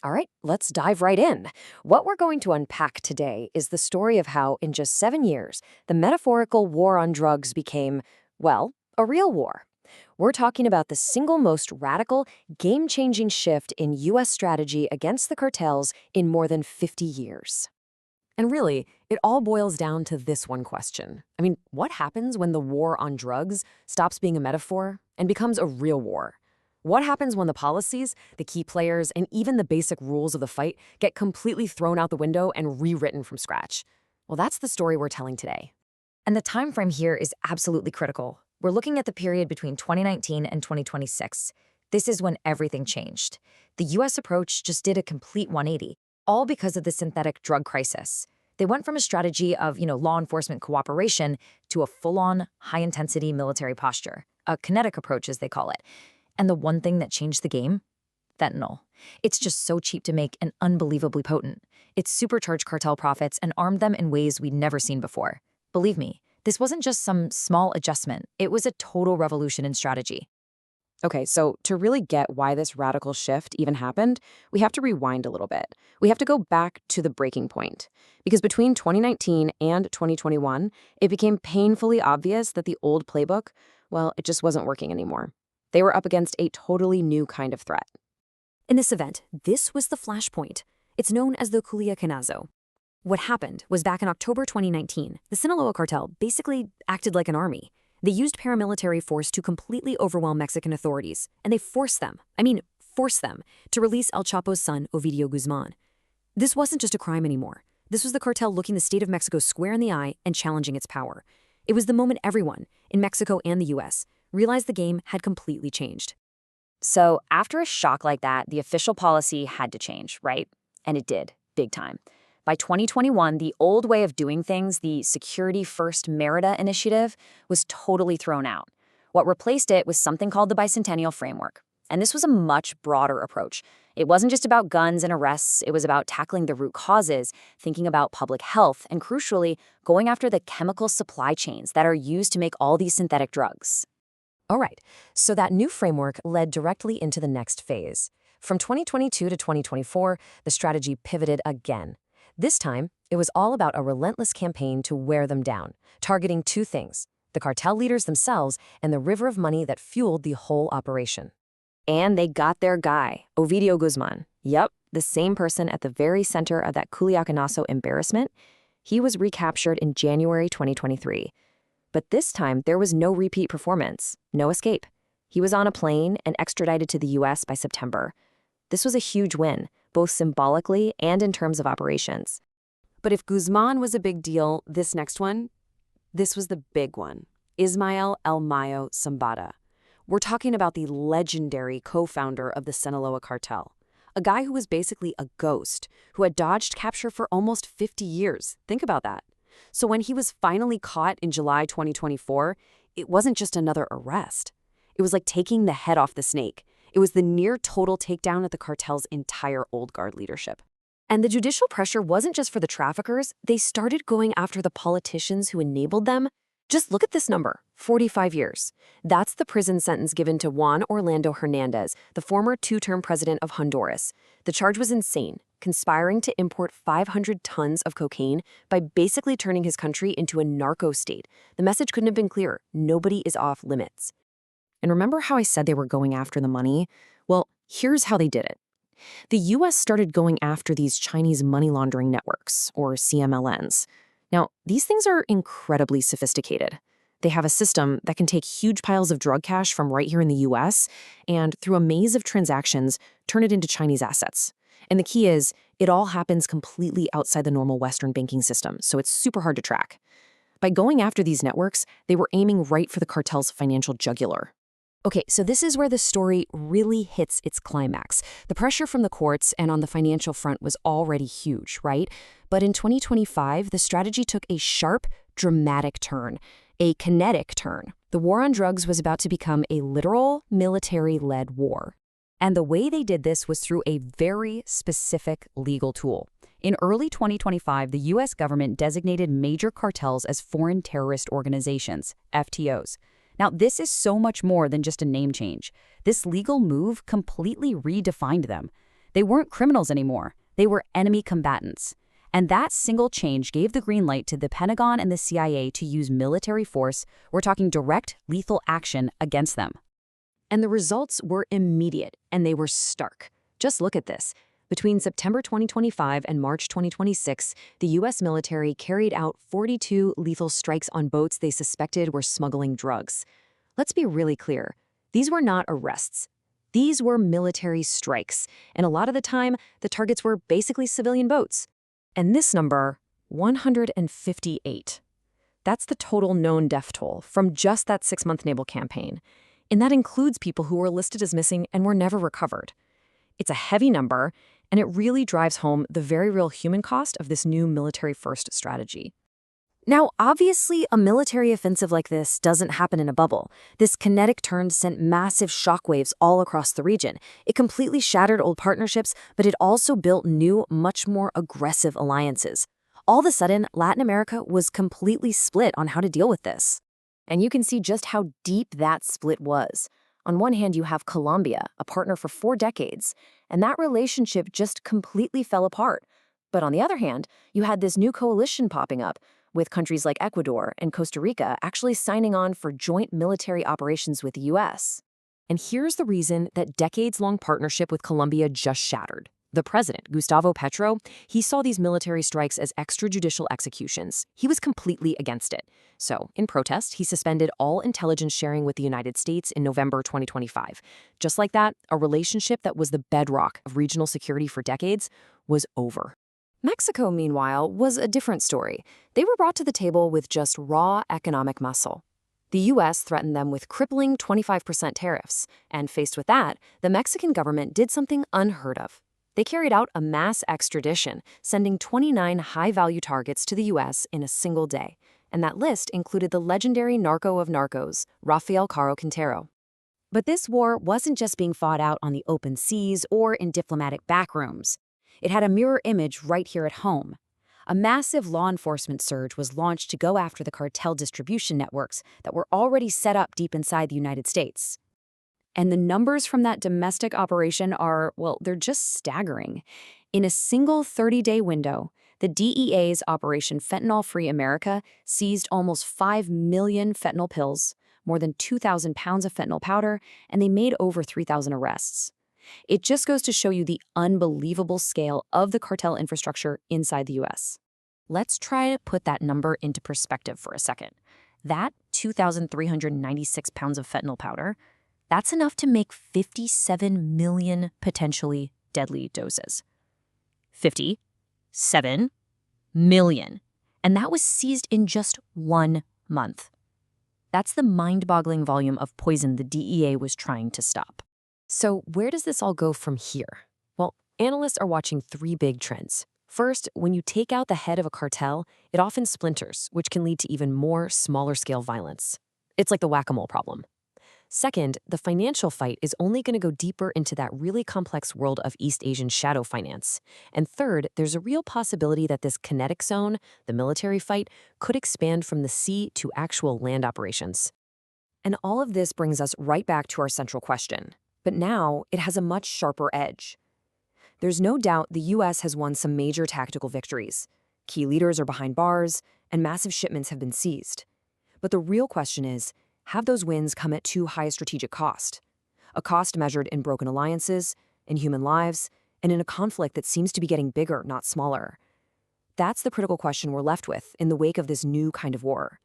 All right, let's dive right in. What we're going to unpack today is the story of how, in just 7 years, the metaphorical war on drugs became, well, a real war. We're talking about the single most radical, game-changing shift in U.S. strategy against the cartels in more than 50 years. And really, it all boils down to this one question. I mean, what happens when the war on drugs stops being a metaphor and becomes a real war? What happens when the policies, the key players, and even the basic rules of the fight get completely thrown out the window and rewritten from scratch? Well, that's the story we're telling today. And the time frame here is absolutely critical. We're looking at the period between 2019 and 2026. This is when everything changed. The U.S. approach just did a complete 180, all because of the synthetic drug crisis. They went from a strategy of, law enforcement cooperation to a full-on, high-intensity military posture, a kinetic approach, as they call it. And the one thing that changed the game? Fentanyl. It's just so cheap to make and unbelievably potent. It supercharged cartel profits and armed them in ways we'd never seen before. Believe me, this wasn't just some small adjustment. It was a total revolution in strategy. Okay, so to really get why this radical shift even happened, we have to rewind a little bit. We have to go back to the breaking point. Because between 2019 and 2021, it became painfully obvious that the old playbook, well, it just wasn't working anymore. They were up against a totally new kind of threat. In this event, this was the flashpoint. It's known as the Culiacanazo. What happened was back in October 2019, the Sinaloa cartel basically acted like an army. They used paramilitary force to completely overwhelm Mexican authorities, and they forced them to release El Chapo's son, Ovidio Guzmán. This wasn't just a crime anymore. This was the cartel looking the state of Mexico square in the eye and challenging its power. It was the moment everyone, in Mexico and the U.S., realized the game had completely changed. So after a shock like that, the official policy had to change, right? And it did, big time. By 2021, the old way of doing things, the Security First Merida initiative, was totally thrown out. What replaced it was something called the Bicentennial Framework. And this was a much broader approach. It wasn't just about guns and arrests, it was about tackling the root causes, thinking about public health, and crucially, going after the chemical supply chains that are used to make all these synthetic drugs. All right, so that new framework led directly into the next phase. From 2022 to 2024, the strategy pivoted again. This time, it was all about a relentless campaign to wear them down, targeting two things: the cartel leaders themselves and the river of money that fueled the whole operation. And they got their guy, Ovidio Guzmán. Yep, the same person at the very center of that Culiacanazo embarrassment. He was recaptured in January 2023. But this time, there was no repeat performance, no escape. He was on a plane and extradited to the U.S. by September. This was a huge win, both symbolically and in terms of operations. But if Guzmán was a big deal, this next one, this was the big one. Ismael El Mayo Zambada. We're talking about the legendary co-founder of the Sinaloa cartel, a guy who was basically a ghost, who had dodged capture for almost 50 years. Think about that. So when he was finally caught in July 2024, it wasn't just another arrest. It was like taking the head off the snake. It was the near total takedown of the cartel's entire old guard leadership. And the judicial pressure wasn't just for the traffickers. They started going after the politicians who enabled them. Just look at this number, 45 years. That's the prison sentence given to Juan Orlando Hernandez, the former two-term president of Honduras. The charge was insane, conspiring to import 500 tons of cocaine by basically turning his country into a narco state. The message couldn't have been clearer. Nobody is off limits. And remember how I said they were going after the money? Well, here's how they did it. The U.S. started going after these Chinese money laundering networks, or CMLNs. Now, these things are incredibly sophisticated. They have a system that can take huge piles of drug cash from right here in the U.S. and, through a maze of transactions, turn it into Chinese assets. And the key is, it all happens completely outside the normal Western banking system, so it's super hard to track. By going after these networks, they were aiming right for the cartel's financial jugular. Okay, so this is where the story really hits its climax. The pressure from the courts and on the financial front was already huge, right? But in 2025, the strategy took a sharp, dramatic turn, a kinetic turn. The war on drugs was about to become a literal military-led war. And the way they did this was through a very specific legal tool. In early 2025, the U.S. government designated major cartels as foreign terrorist organizations, FTOs. Now, this is so much more than just a name change. This legal move completely redefined them. They weren't criminals anymore. They were enemy combatants. And that single change gave the green light to the Pentagon and the CIA to use military force. We're talking direct, lethal action against them. And the results were immediate, and they were stark. Just look at this. Between September 2025 and March 2026, the U.S. military carried out 42 lethal strikes on boats they suspected were smuggling drugs. Let's be really clear. These were not arrests. These were military strikes, and a lot of the time, the targets were basically civilian boats. And this number, 158. That's the total known death toll from just that 6-month naval campaign. And that includes people who were listed as missing and were never recovered. It's a heavy number, and it really drives home the very real human cost of this new military-first strategy. Now, obviously, a military offensive like this doesn't happen in a bubble. This kinetic turn sent massive shockwaves all across the region. It completely shattered old partnerships, but it also built new, much more aggressive alliances. All of a sudden, Latin America was completely split on how to deal with this. And you can see just how deep that split was. On one hand, you have Colombia, a partner for 4 decades, and that relationship just completely fell apart. But on the other hand, you had this new coalition popping up, with countries like Ecuador and Costa Rica actually signing on for joint military operations with the U.S. And here's the reason that decades-long partnership with Colombia just shattered. The president, Gustavo Petro, he saw these military strikes as extrajudicial executions. He was completely against it. So, in protest, he suspended all intelligence sharing with the United States in November 2025. Just like that, a relationship that was the bedrock of regional security for decades was over. Mexico, meanwhile, was a different story. They were brought to the table with just raw economic muscle. The U.S. threatened them with crippling 25% tariffs, and faced with that, the Mexican government did something unheard of. They carried out a mass extradition, sending 29 high-value targets to the U.S. in a single day. And that list included the legendary narco of narcos, Rafael Caro Quintero. But this war wasn't just being fought out on the open seas or in diplomatic backrooms. It had a mirror image right here at home. A massive law enforcement surge was launched to go after the cartel distribution networks that were already set up deep inside the United States. And the numbers from that domestic operation are, well, they're just staggering. In a single 30-day window, the DEA's Operation Fentanyl Free America seized almost 5 million fentanyl pills, more than 2,000 pounds of fentanyl powder, and they made over 3,000 arrests. It just goes to show you the unbelievable scale of the cartel infrastructure inside the U.S. Let's try to put that number into perspective for a second. That 2,396 pounds of fentanyl powder, that's enough to make 57 million potentially deadly doses. 57 million. And that was seized in just 1 month. That's the mind-boggling volume of poison the DEA was trying to stop. So where does this all go from here? Well, analysts are watching 3 big trends. First, when you take out the head of a cartel, it often splinters, which can lead to even more smaller-scale violence. It's like the whack-a-mole problem. Second, the financial fight is only going to go deeper into that really complex world of East Asian shadow finance. And third, there's a real possibility that this kinetic zone, the military fight, could expand from the sea to actual land operations. And all of this brings us right back to our central question. But now, it has a much sharper edge. There's no doubt the U.S. has won some major tactical victories. Key leaders are behind bars, and massive shipments have been seized. But the real question is, have those wins come at too high a strategic cost? A cost measured in broken alliances, in human lives, and in a conflict that seems to be getting bigger, not smaller. That's the critical question we're left with in the wake of this new kind of war.